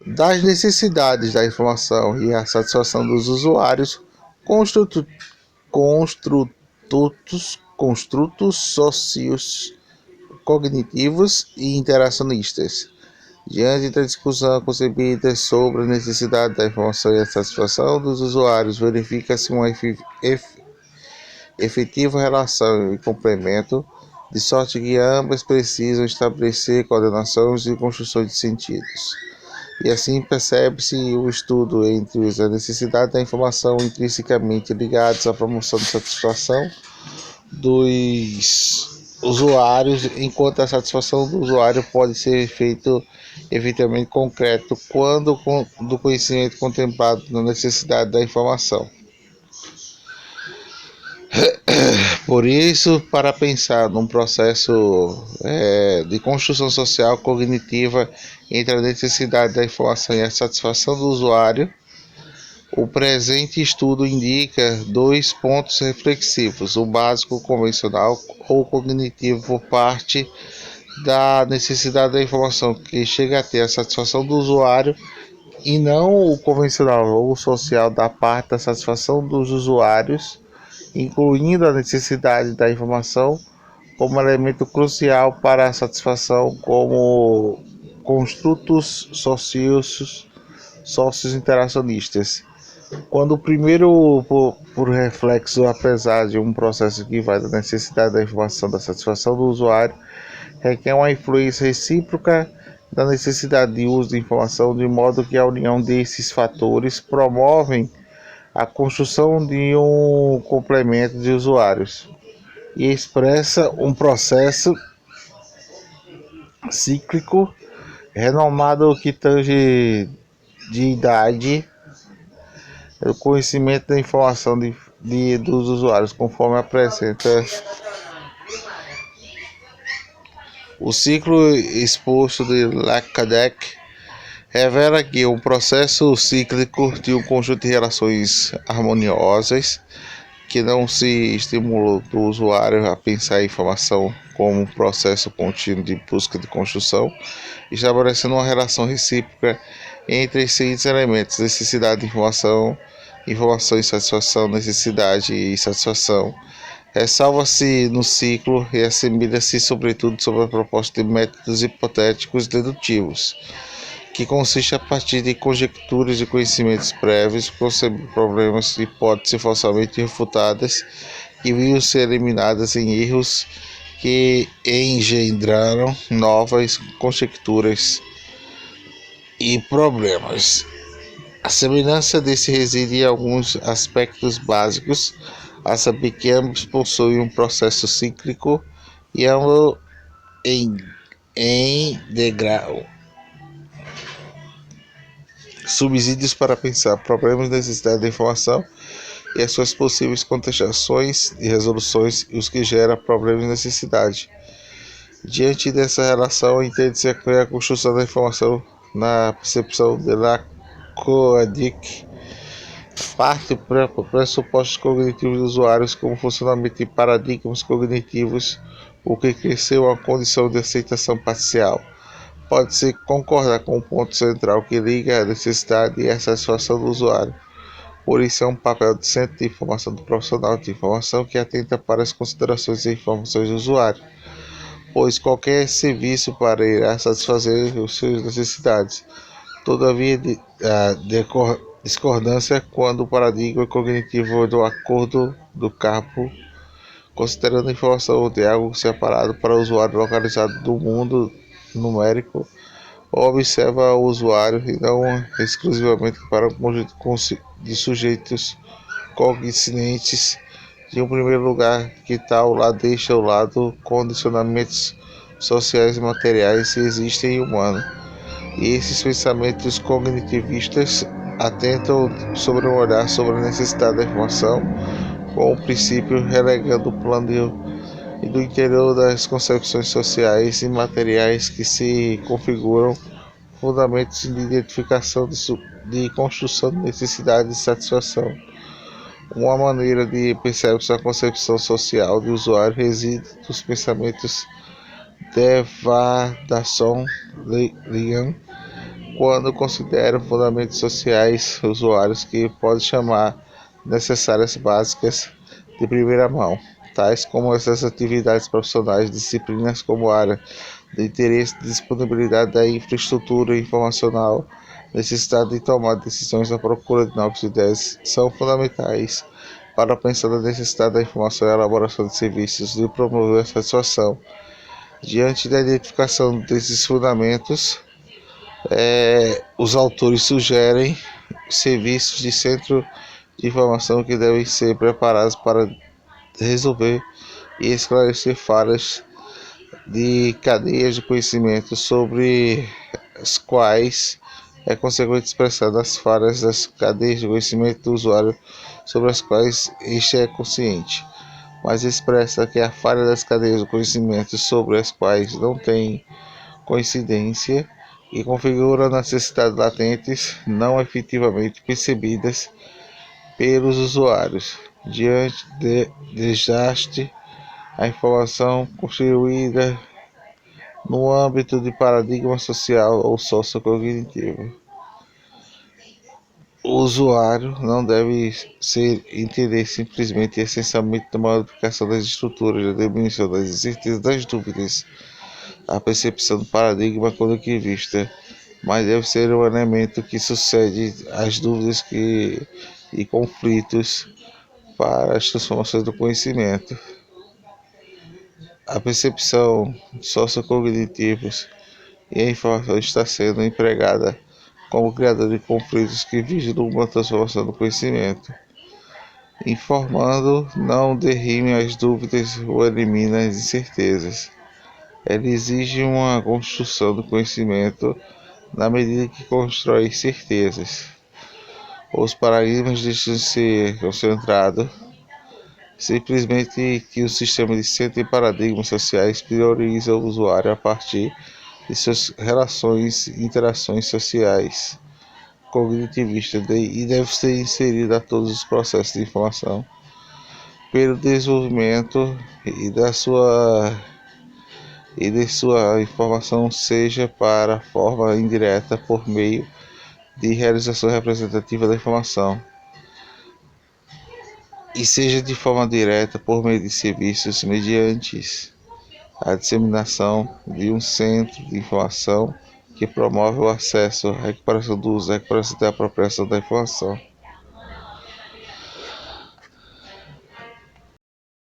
das necessidades da informação e a satisfação dos usuários, construtos, construtos socios cognitivos e interacionistas. Diante da discussão concebida sobre a necessidade da informação e a satisfação dos usuários, verifica-se uma efetiva relação e complemento, de sorte que ambas precisam estabelecer coordenações e construções de sentidos. E assim percebe-se o estudo entre a necessidade da informação intrinsecamente ligados à promoção da satisfação dos usuários, enquanto a satisfação do usuário pode ser feito efetivamente concreto quando do conhecimento contemplado na necessidade da informação. Por isso, para pensar num processo de construção social cognitiva entre a necessidade da informação e a satisfação do usuário, o presente estudo indica dois pontos reflexivos: o básico convencional ou cognitivo por parte da necessidade da informação que chega a ter a satisfação do usuário, e não o convencional ou social da parte da satisfação dos usuários, incluindo a necessidade da informação como elemento crucial para a satisfação como construtos socios interacionistas. Quando o primeiro, por reflexo, apesar de um processo que vai da necessidade da informação da satisfação do usuário, requer uma influência recíproca da necessidade de uso de informação, de modo que a união desses fatores promovem a construção de um complemento de usuários e expressa um processo cíclico renomado que tange de idade o conhecimento da informação dos usuários, conforme apresenta o ciclo exposto de Lacaille. Revela que um processo cíclico de um conjunto de relações harmoniosas que não se estimula o usuário a pensar a informação como um processo contínuo de busca de construção, estabelecendo uma relação recíproca entre esses seguintes elementos: necessidade de informação, informação e satisfação, necessidade e satisfação. Ressalva-se no ciclo e assemelha-se sobretudo sobre a proposta de métodos hipotéticos dedutivos, que consiste a partir de conjecturas e conhecimentos prévios, conceber problemas de hipóteses falsamente refutadas que vinham ser eliminadas em erros que engendraram novas conjecturas e problemas. A semelhança desse reside em alguns aspectos básicos, a saber que ambos possuem um processo cíclico e ambos em degrau subsídios para pensar problemas de necessidade da informação e as suas possíveis contestações e resoluções, e os que geram problemas de necessidade. Diante dessa relação, entende-se a construção da informação na percepção de Lacaille parte para pressupostos cognitivos dos usuários como funcionamento de paradigmas cognitivos, o que cresceu a condição de aceitação parcial. Pode-se concordar com o ponto central que liga a necessidade e a satisfação do usuário. Por isso é um papel de centro de informação do profissional de informação que atenta para as considerações e informações do usuário, pois qualquer serviço para irá satisfazer as suas necessidades. Todavia, a discordância quando o paradigma cognitivo do acordo do campo, considerando a informação de algo separado para o usuário localizado do mundo numérico, observa o usuário e não exclusivamente para um conjunto de sujeitos cognoscentes. De um primeiro lugar, que tal lá deixa ao lado condicionamentos sociais e materiais que existem em humano. E esses pensamentos cognitivistas atentam sobre um olhar sobre a necessidade da informação com o princípio, relegando o plano e do interior das concepções sociais e materiais que se configuram fundamentos de identificação de construção de necessidade e satisfação. Uma maneira de perceber a concepção social do usuário reside nos pensamentos de Vadasson Liang, quando consideram fundamentos sociais usuários que podem chamar necessárias básicas de primeira mão, tais como essas atividades profissionais, disciplinas como área de interesse, disponibilidade da infraestrutura informacional, necessidade de tomar decisões à procura de novas ideias, são fundamentais para pensar na necessidade da informação e elaboração de serviços e promover a satisfação. Diante da identificação desses fundamentos, os autores sugerem serviços de centro de informação que devem ser preparados para resolver e esclarecer falhas de cadeias de conhecimento sobre as quais é consequente expressar as falhas das cadeias de conhecimento do usuário sobre as quais este é consciente, mas expressa que a falha das cadeias de conhecimento sobre as quais não tem coincidência e configura necessidades latentes não efetivamente percebidas pelos usuários. Diante de desastre, a informação construída no âmbito de paradigma social ou sociocognitivo. O usuário não deve entender simplesmente e essencialmente da modificação das estruturas, da diminuição das incertezas, das dúvidas, a percepção do paradigma coletivista, mas deve ser um elemento que sucede às dúvidas e conflitos para as transformações do conhecimento. A percepção sociocognitiva e a informação está sendo empregada como criador de conflitos que vislumbram a transformação do conhecimento. Informando não derrime as dúvidas ou elimina as incertezas. Ela exige uma construção do conhecimento na medida que constrói certezas. Os paradigmas deixam de ser concentrados simplesmente que o sistema de centro e paradigmas sociais prioriza o usuário a partir de suas relações e interações sociais cognitivistas e deve ser inserido a todos os processos de informação pelo desenvolvimento de sua informação, seja para forma indireta por meio de realização representativa da informação, e seja de forma direta por meio de serviços mediante a disseminação de um centro de informação que promove o acesso, a recuperação do uso, a recuperação da apropriação da informação.